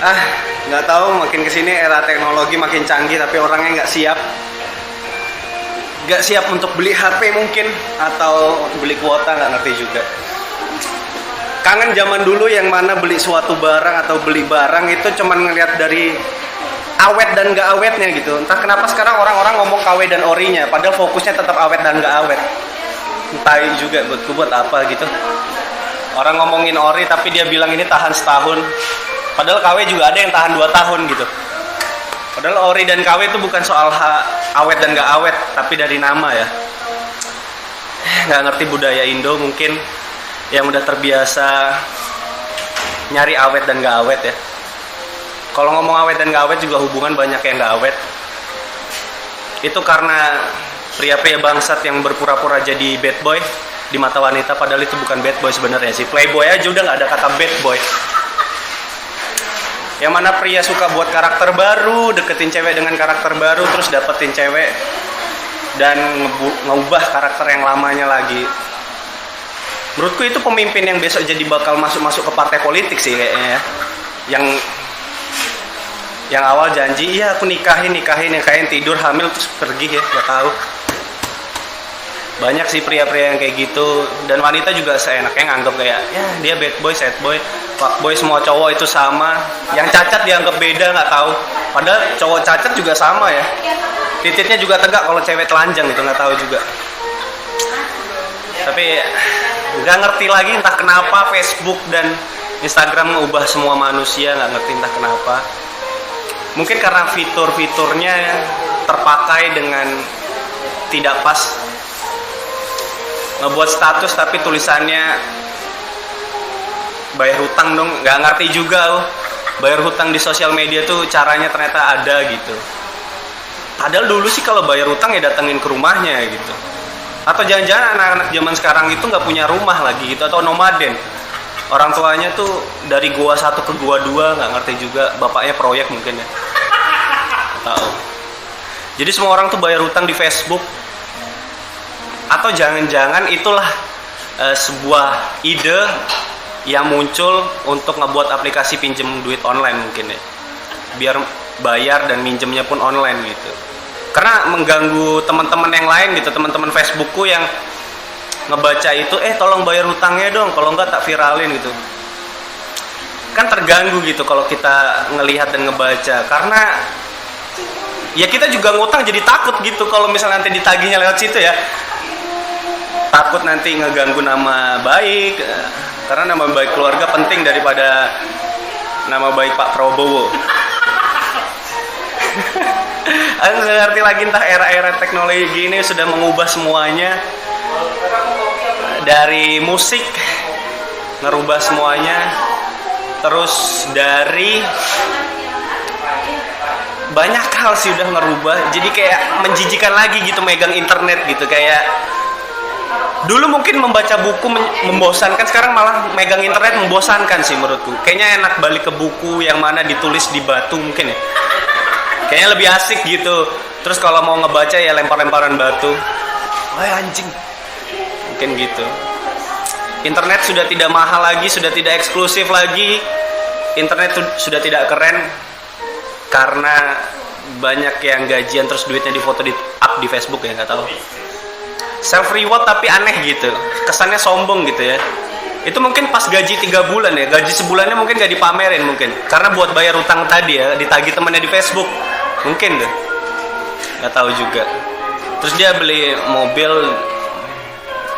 Ah, nggak tahu, makin kesini era teknologi makin canggih tapi orangnya nggak siap untuk beli HP mungkin, atau beli kuota, nggak ngerti juga. Kangen zaman dulu yang mana beli suatu barang atau beli barang itu cuman ngeliat dari awet dan nggak awetnya gitu. Entah kenapa sekarang orang-orang ngomong KW dan orinya, padahal fokusnya tetap awet dan nggak awet. Entah juga buat apa gitu. Orang ngomongin ori tapi dia bilang ini tahan setahun, padahal KW juga ada yang tahan 2 tahun gitu. Padahal ori dan KW itu bukan soal awet dan nggak awet, tapi dari nama ya. Nggak ngerti budaya Indo mungkin, yang udah terbiasa nyari awet dan nggak awet ya. Kalau ngomong awet dan nggak awet juga hubungan banyak yang nggak awet. Itu karena pria-pria bangsat yang berpura-pura jadi bad boy di mata wanita, padahal itu bukan bad boy sebenarnya sih. Playboy aja udah nggak ada kata bad boy. Yang mana pria suka buat karakter baru, deketin cewek dengan karakter baru, terus dapetin cewek dan ngubah karakter yang lamanya lagi. Menurutku itu pemimpin yang besok jadi bakal masuk ke partai politik sih kayaknya ya. Yang awal janji, iya aku nikahin, tidur hamil terus pergi ya, nggak tahu. Banyak sih pria-pria yang kayak gitu, dan wanita juga seenaknya nganggap kayak ya dia bad boy, sad boy, fuck boy, semua cowok itu sama. Yang cacat dianggap beda, nggak tahu. Padahal cowok cacat juga sama ya. Titiknya juga tegak kalau cewek telanjang gitu, nggak tahu juga. Tapi nggak ngerti lagi entah kenapa Facebook dan Instagram mengubah semua manusia, nggak ngerti entah kenapa. Mungkin karena fitur-fiturnya terpakai dengan tidak pas. Ngebuat status tapi tulisannya bayar hutang dong, nggak ngerti juga bayar hutang di sosial media tuh caranya ternyata ada gitu. Padahal dulu sih kalau bayar hutang ya datengin ke rumahnya gitu. Atau jangan-jangan anak-anak zaman sekarang itu nggak punya rumah lagi gitu, atau nomaden. Orang tuanya tuh dari gua 1 ke gua 2, nggak ngerti juga. Bapaknya proyek mungkin ya. Tahu. Jadi semua orang tuh bayar hutang di Facebook. Atau jangan-jangan itulah sebuah ide yang muncul untuk ngebuat aplikasi pinjem duit online mungkin ya. Biar bayar dan minjemnya pun online gitu. Karena mengganggu teman-teman yang lain gitu, teman-teman Facebookku yang ngebaca itu, tolong bayar hutangnya dong, kalau enggak tak viralin gitu. Kan terganggu gitu kalau kita ngelihat dan ngebaca, karena ya kita juga ngutang jadi takut gitu kalau misalnya nanti ditagihnya lewat situ ya. Takut nanti ngeganggu nama baik, karena nama baik keluarga penting daripada nama baik Pak Prabowo. Aku nggak ngerti lagi, entah era-era teknologi ini sudah mengubah semuanya. Dari musik ngerubah semuanya, terus dari banyak hal sih udah ngerubah. Jadi kayak menjijikan lagi gitu megang internet gitu. Kayak dulu mungkin membaca buku membosankan, sekarang malah megang internet membosankan sih menurutku. Kayaknya enak balik ke buku yang mana ditulis di batu mungkin ya. Kayaknya lebih asik gitu. Terus kalau mau ngebaca ya lempar-lemparan batu. Wah anjing. Mungkin gitu. Internet sudah tidak mahal lagi, sudah tidak eksklusif lagi. Internet sudah tidak keren karena banyak yang gajian terus duitnya difoto di up di Facebook ya, nggak tahu. Self reward tapi aneh gitu. Kesannya sombong gitu ya. Itu mungkin pas gaji 3 bulan ya, gaji sebulannya mungkin gak dipamerin mungkin. Karena buat bayar utang tadi ya, ditagih temannya di Facebook. Mungkin deh. Gak tahu juga. Terus dia beli mobil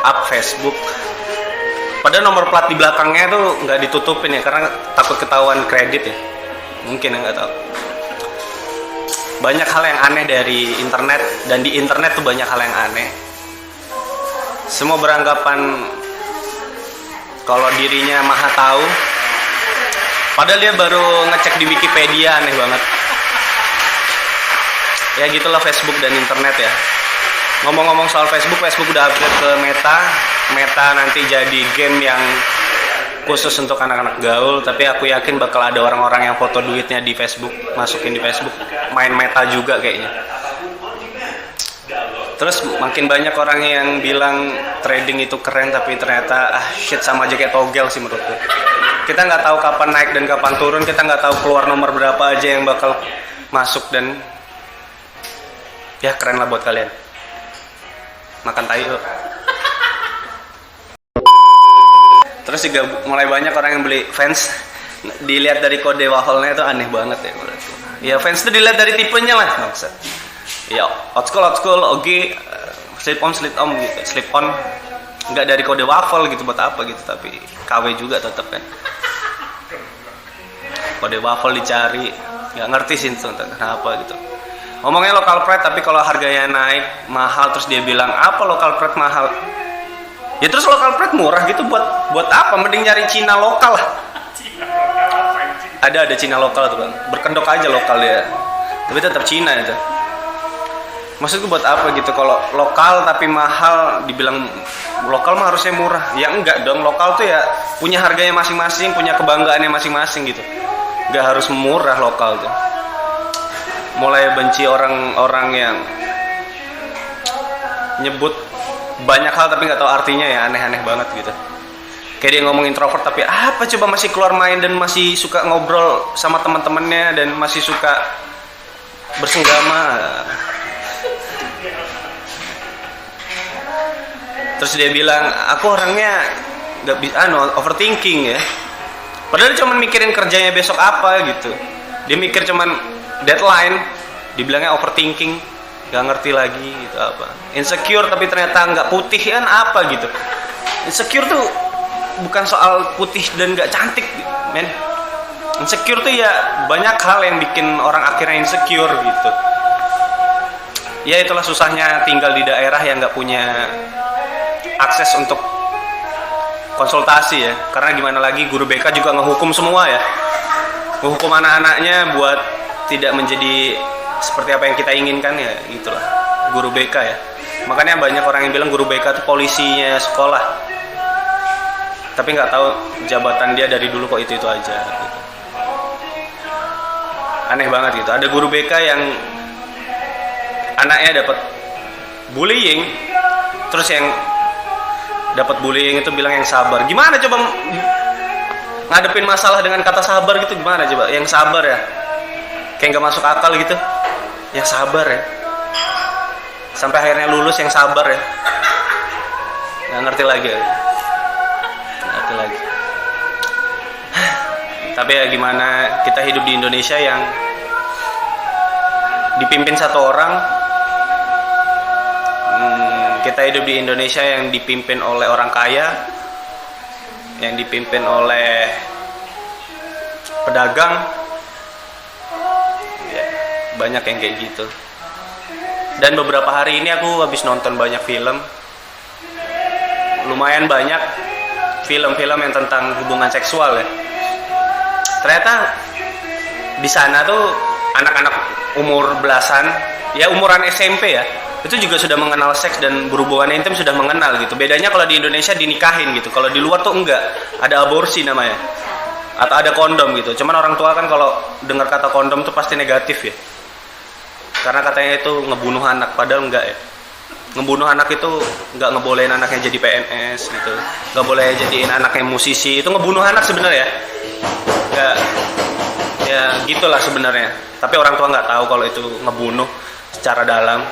up Facebook. Padahal nomor plat di belakangnya tuh gak ditutupin ya, karena takut ketahuan kredit ya. Mungkin ya, gak tahu. Banyak hal yang aneh dari internet, dan di internet tuh banyak hal yang aneh. Semua beranggapan kalau dirinya maha tahu, padahal dia baru ngecek di Wikipedia, aneh banget. Ya gitulah Facebook dan internet ya. Ngomong-ngomong soal Facebook, Facebook udah upgrade ke Meta nanti jadi game yang khusus untuk anak-anak gaul, tapi aku yakin bakal ada orang-orang yang foto duitnya di Facebook, masukin di Facebook, main Meta juga kayaknya. Terus makin banyak orang yang bilang trading itu keren, tapi ternyata shit sama aja kayak togel sih menurutku. Kita nggak tahu kapan naik dan kapan turun, kita nggak tahu keluar nomor berapa aja yang bakal masuk, dan ya keren lah buat kalian. Makan tai yuk. Terus juga mulai banyak orang yang beli Vans, dilihat dari kode wafelnya itu aneh banget ya menurutku. Ya Vans itu dilihat dari tipenya lah maksud. Ya old school, oke, slip on gitu, slip on. Nggak dari kode waffle gitu, buat apa gitu, tapi KW juga tetap kan. Kode waffle dicari, nggak ngerti sih kenapa gitu. Ngomongnya local pride, tapi kalau harganya naik mahal terus dia bilang apa local pride mahal. Ya terus local pride murah gitu buat apa? Mending nyari Cina lokal lah. Ada Cina lokal tuh bang, berkedok aja lokal dia, tapi tetap Cina itu. Maksudku buat apa gitu kalau lokal tapi mahal, dibilang lokal mah harusnya murah. Ya enggak dong, lokal tuh ya punya harganya masing-masing, punya kebanggaannya masing-masing gitu. Enggak harus murah lokal tuh. Mulai benci orang-orang yang nyebut banyak hal tapi nggak tahu artinya, ya aneh-aneh banget gitu. Kayak dia ngomong introvert tapi apa coba masih keluar main dan masih suka ngobrol sama teman-temannya dan masih suka bersenggama. Terus dia bilang aku orangnya nggak bisa overthinking ya. Padahal dia cuma mikirin kerjanya besok apa gitu. Dia mikir cuman deadline, dibilangnya overthinking, nggak ngerti lagi gitu apa. Insecure tapi ternyata nggak putih kan apa gitu. Insecure tuh bukan soal putih dan nggak cantik, men. Insecure tuh ya banyak hal yang bikin orang akhirnya insecure gitu. Ya itulah susahnya tinggal di daerah yang nggak punya akses untuk konsultasi ya. Karena gimana lagi guru BK juga ngehukum semua ya. Ngehukum anak-anaknya buat tidak menjadi seperti apa yang kita inginkan ya, gitulah guru BK ya. Makanya banyak orang yang bilang guru BK itu polisinya sekolah, tapi nggak tahu jabatan dia dari dulu kok itu aja gitu. Aneh banget gitu. Ada guru BK yang anaknya dapat bullying, terus yang dapat bullying itu bilang yang sabar. Gimana coba ngadepin masalah dengan kata sabar gitu, gimana coba? Yang sabar ya, kayak nggak masuk akal gitu. Yang sabar ya, sampai akhirnya lulus yang sabar ya, nggak ngerti lagi ya. Nggak ngerti lagi. Tapi ya gimana, kita hidup di Indonesia yang dipimpin satu orang. Kita hidup di Indonesia yang dipimpin oleh orang kaya, yang dipimpin oleh pedagang. Ya, banyak yang kayak gitu. Dan beberapa hari ini aku habis nonton banyak film. Lumayan banyak film-film yang tentang hubungan seksual ya. Ternyata di sana tuh anak-anak umur belasan, ya umuran SMP ya, itu juga sudah mengenal seks dan berhubungan intim, sudah mengenal gitu. Bedanya kalau di Indonesia dinikahin gitu, kalau di luar tuh enggak, ada aborsi namanya, atau ada kondom gitu. Cuman orang tua kan kalau dengar kata kondom tuh pasti negatif ya, karena katanya itu ngebunuh anak, padahal enggak ya. Ngebunuh anak itu enggak ngebolehin anaknya jadi PNS gitu, enggak boleh jadiin anaknya musisi, itu ngebunuh anak sebenarnya ya. Ya gitulah sebenarnya, tapi orang tua nggak tahu kalau itu ngebunuh secara dalam.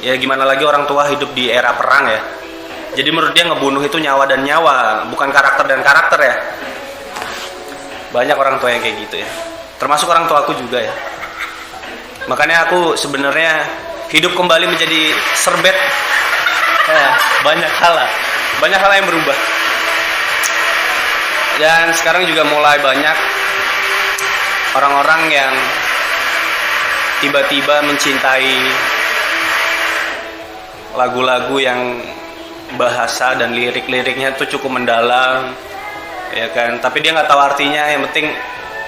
Ya gimana lagi, orang tua hidup di era perang ya. Jadi menurut dia ngebunuh itu nyawa dan nyawa, bukan karakter dan karakter ya. Banyak orang tua yang kayak gitu ya. Termasuk orang tua aku juga ya. Makanya aku sebenarnya hidup kembali menjadi serbet. Ya, banyak hal yang berubah. Dan sekarang juga mulai banyak orang-orang yang tiba-tiba mencintai lagu-lagu yang bahasa dan lirik-liriknya tuh cukup mendalam, ya kan? Tapi dia nggak tahu artinya, yang penting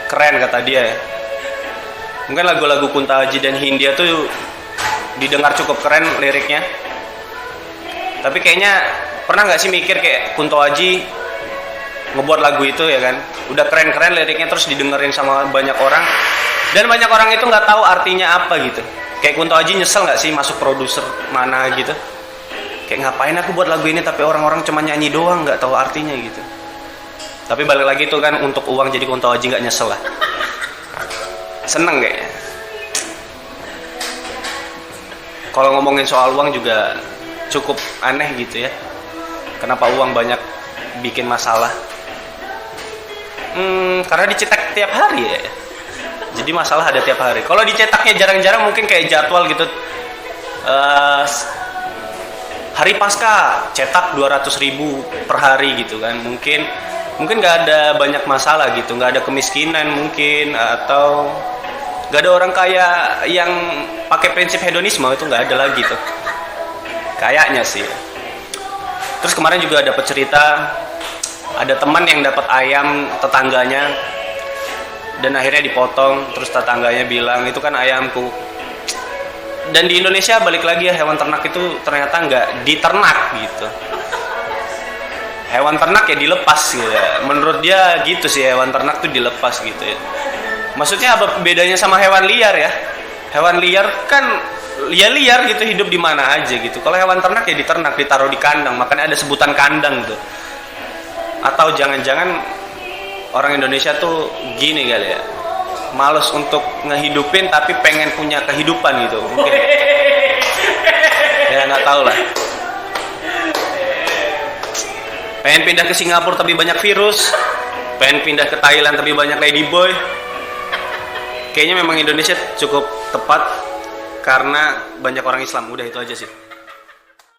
keren kata dia ya. Mungkin lagu-lagu Kunto Aji dan Hindia tuh didengar cukup keren liriknya. Tapi kayaknya pernah nggak sih mikir kayak Kunto Aji ngebuat lagu itu ya kan? Udah keren-keren liriknya terus didengerin sama banyak orang, dan banyak orang itu nggak tahu artinya apa gitu. Kayak Kunto Aji nyesel nggak sih masuk produser mana gitu? Kayak ngapain aku buat lagu ini tapi orang-orang cuma nyanyi doang, nggak tahu artinya gitu. Tapi balik lagi tuh kan, untuk uang jadi Kunto Aji nggak nyesel lah. Seneng kayaknya. Kalau ngomongin soal uang juga cukup aneh gitu ya. Kenapa uang banyak bikin masalah? Karena dicetak tiap hari ya. Jadi masalah ada tiap hari. Kalau dicetaknya jarang-jarang, mungkin kayak jadwal gitu. Hari Pasca cetak 200.000 per hari gitu kan. Mungkin nggak ada banyak masalah gitu, nggak ada kemiskinan mungkin, atau nggak ada orang kaya yang pakai prinsip hedonisme, itu nggak ada lagi tuh. Kayaknya sih. Terus kemarin juga dapat cerita, ada teman yang dapat ayam tetangganya dan akhirnya dipotong, terus tetangganya bilang itu kan ayamku. Dan di Indonesia balik lagi ya, hewan ternak itu ternyata nggak diternak gitu. Hewan ternak ya dilepas gitu ya. Menurut dia gitu sih, hewan ternak tuh dilepas gitu ya. Maksudnya apa bedanya sama hewan liar ya? Hewan liar kan ya liar gitu, hidup di mana aja gitu. Kalau hewan ternak ya diternak, ditaruh di kandang, makanya ada sebutan kandang tuh. Atau jangan-jangan orang Indonesia tuh gini kali ya, males untuk ngehidupin tapi pengen punya kehidupan gitu mungkin. Ya nggak tahu lah. Pengen pindah ke Singapura tapi banyak virus, pengen pindah ke Thailand tapi banyak ladyboy. Kayaknya memang Indonesia cukup tepat karena banyak orang Islam. Udah itu aja sih.